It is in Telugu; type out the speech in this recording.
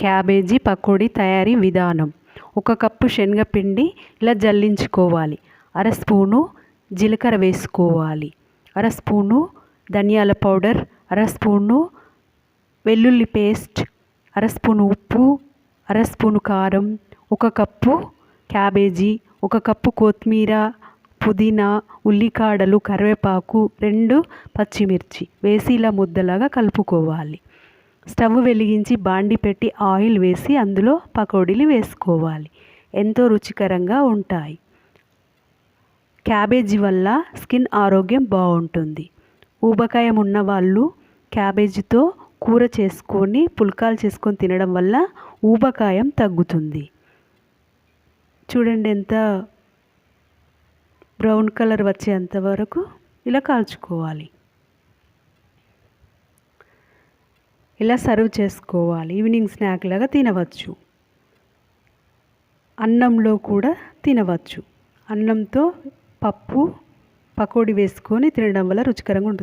క్యాబేజీ పకోడీ తయారీ విధానం. 1 కప్పు శనగపిండి ఇలా జల్లించుకోవాలి. అర స్పూను జీలకర్ర వేసుకోవాలి. అర స్పూను ధనియాల పౌడర్, అర స్పూను వెల్లుల్లి పేస్ట్, అర స్పూను ఉప్పు, అర స్పూను కారం, 1 కప్పు క్యాబేజీ, 1 కప్పు కొత్తిమీర, పుదీనా, ఉల్లికాడలు, కరివేపాకు, 2 పచ్చిమిర్చి వేసి ఇలా ముద్దలాగా కలుపుకోవాలి. స్టవ్ వెలిగించి బాండి పెట్టి ఆయిల్ వేసి అందులో పకోడీలు వేసుకోవాలి. ఎంతో రుచికరంగా ఉంటాయి. క్యాబేజీ వల్ల స్కిన్ ఆరోగ్యం బాగుంటుంది. ఊబకాయం ఉన్నవాళ్ళు క్యాబేజీతో కూర చేసుకొని పుల్కాలు చేసుకొని తినడం వల్ల ఊబకాయం తగ్గుతుంది. చూడండి ఎంత బ్రౌన్ కలర్ వచ్చేంత వరకు ఇలా కాల్చుకోవాలి. ఇలా సర్వ్ చేసుకోవాలి. ఈవినింగ్ స్నాక్ లాగా తినవచ్చు. అన్నంలో కూడా తినవచ్చు. అన్నంతో పప్పు పకోడీ వేసుకొని తినడం వల్ల రుచికరంగా ఉంటుంది.